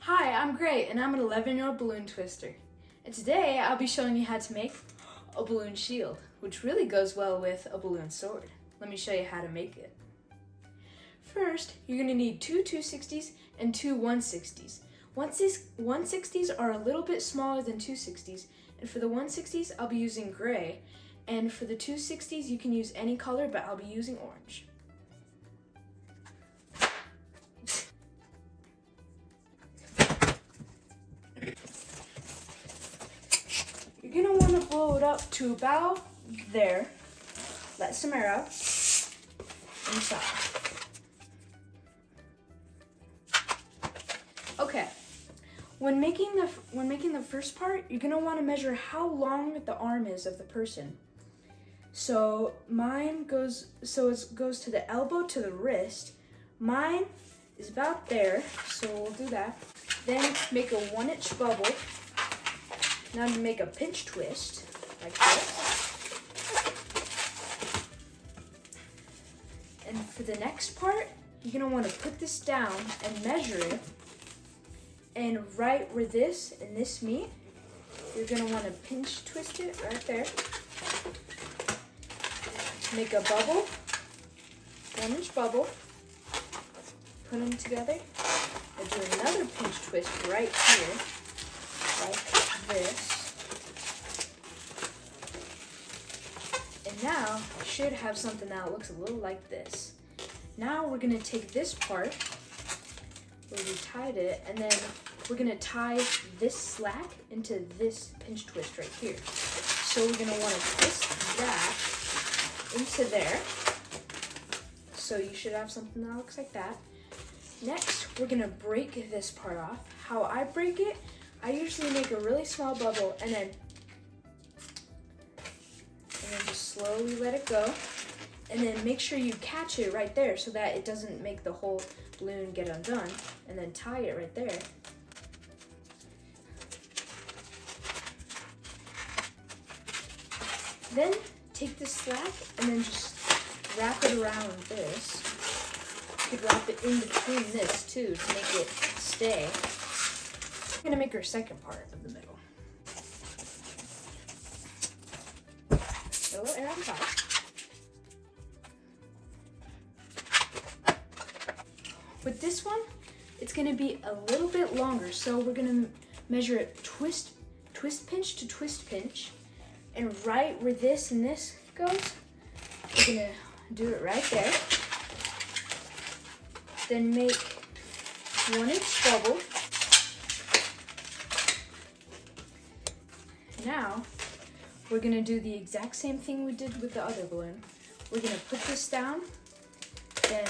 Hi, I'm Gray, and I'm an 11-year-old balloon twister. And today I'll be showing you how to make a balloon shield, which really goes well with a balloon sword. Let me show you how to make it. First, you're going to need two 260s and two 160s. 160s are a little bit smaller than 260s, and for the 160s I'll be using gray, and for the 260s you can use any color, but I'll be using orange. You're going to want to blow it up to about there. Let some air out. Inside. Okay. When making the first part, you're going to want to measure how long the arm is of the person. So it goes to the elbow to the wrist. Mine is about there, so we'll do that. Then make a 1-inch bubble. Now to make a pinch twist, like this. And for the next part, you're gonna wanna put this down and measure it. And right where this and this meet, you're gonna wanna pinch twist it right there. Make a bubble, 1-inch bubble, put them together, and do another pinch twist right here, like this. And now you should have something that looks a little like this. Now we're gonna take this part where we tied it, and then we're gonna tie this slack into this pinch twist right here. So we're gonna wanna twist that into there. So you should have something that looks like that. Next, we're gonna break this part off. How I break it, I usually make a really small bubble and then just slowly let it go. And then make sure you catch it right there so that it doesn't make the whole balloon get undone. And then tie it right there. Then take the slack and then just wrap it around this. You could wrap it in between this too to make it stay. I'm gonna make our second part of the middle. A little air on top. With this one, it's gonna be a little bit longer, so we're gonna measure it twist pinch to twist pinch. And right where this and this goes, we're gonna do it right there. Then make 1-inch bubble. Now, we're gonna do the exact same thing we did with the other balloon. We're gonna put this down, then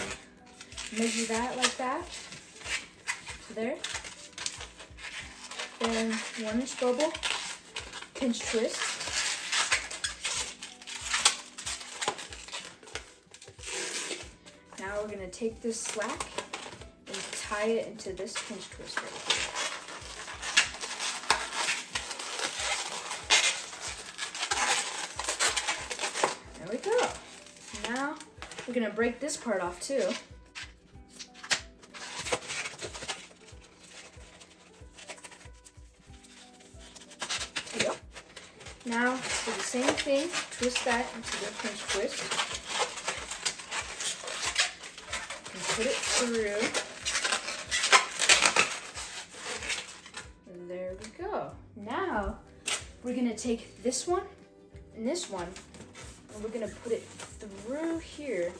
measure that like that, to there. Then 1-inch bubble, pinch twist. Now we're gonna take this slack and tie it into this pinch twist right here. There we go. Now we're gonna break this part off too. There we go. Now do the same thing, twist that into the pinch twist. Put it through. And there we go. Now we're gonna take this one and this one, and we're gonna put it through here.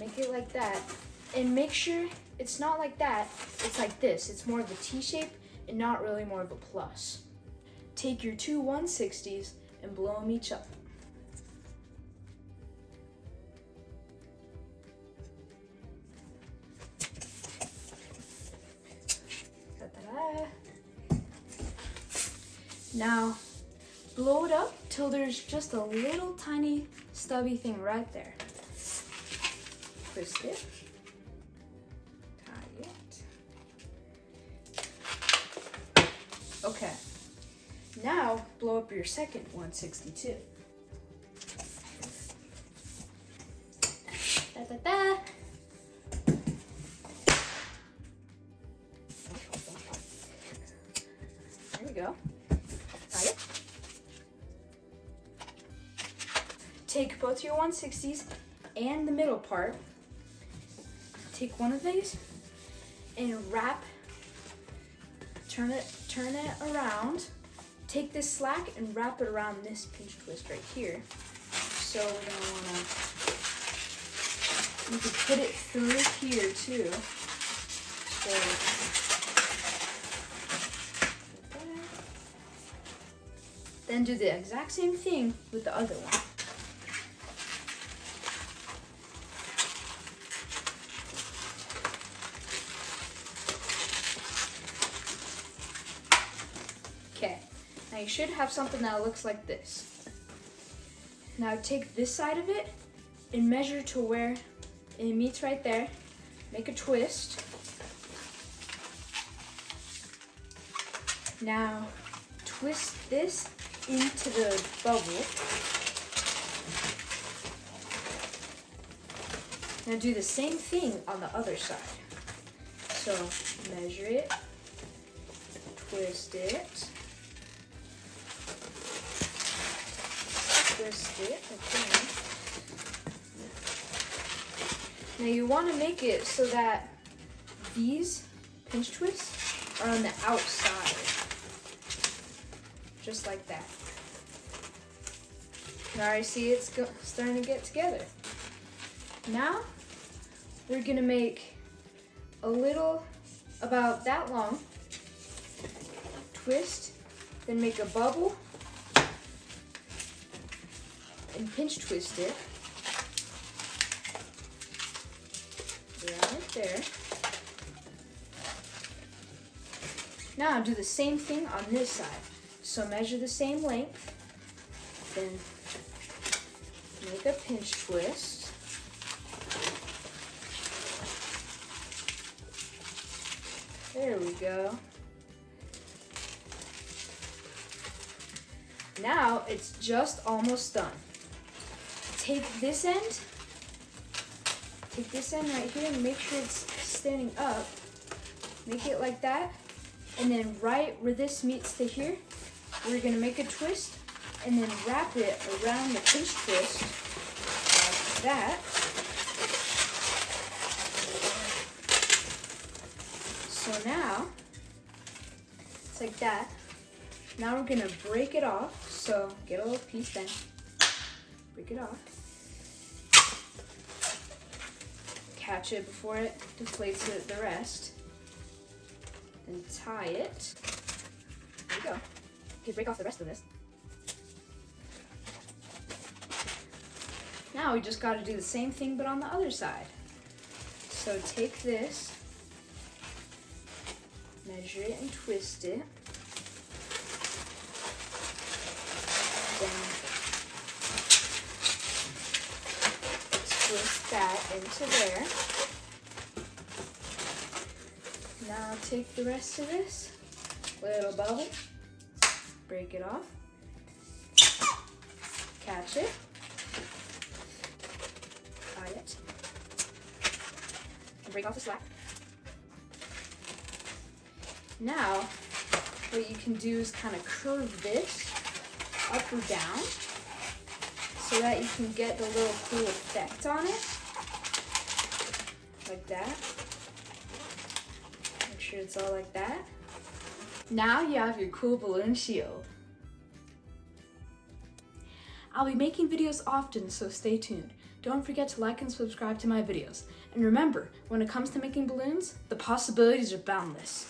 Make it like that. And make sure it's not like that, it's like this. It's more of a T shape and not really more of a plus. Take your two 160s and blow them each up. Now, blow it up till there's just a little tiny stubby thing right there. Twist it, tie it. Okay, now blow up your second 162. Da, da, da. we go. Tie it. Take both your 160s and the middle part. Take one of these and turn it around. Take this slack and wrap it around this pinch twist right here. So we're gonna wanna, you can put it through here too. So, then do the exact same thing with the other one. Okay, now you should have something that looks like this. Now take this side of it and measure to where it meets right there. Make a twist. Now twist this into the bubble. Now do the same thing on the other side. So measure it, twist it, twist it again. Now you want to make it so that these pinch twists are on the outside, just like that. Now I see it's starting to get together. Now we're gonna make a little, about that long, twist, then make a bubble, and pinch twist it. Right there. Now do the same thing on this side. So measure the same length, then make a pinch twist. There we go. Now it's just almost done. Take this end right here and make sure it's standing up. Make it like that. And then right where this meets to here, we're gonna make a twist and then wrap it around the pinch twist like that. So now, it's like that. Now we're gonna break it off. So get a little piece then, break it off. Catch it before it deflates the rest. And tie it. There you go. Okay, break off the rest of this. Now we just got to do the same thing but on the other side. So take this, measure it and twist it. Then twist that into there. Now take the rest of this little bubble, break it off, catch it, tie it, and break off the slack. Now, what you can do is kind of curve this up or down so that you can get the little cool effect on it, like that. Make sure it's all like that. Now you have your cool balloon shield. I'll be making videos often, so stay tuned. Don't forget to like and subscribe to my videos. And remember, when it comes to making balloons, the possibilities are boundless.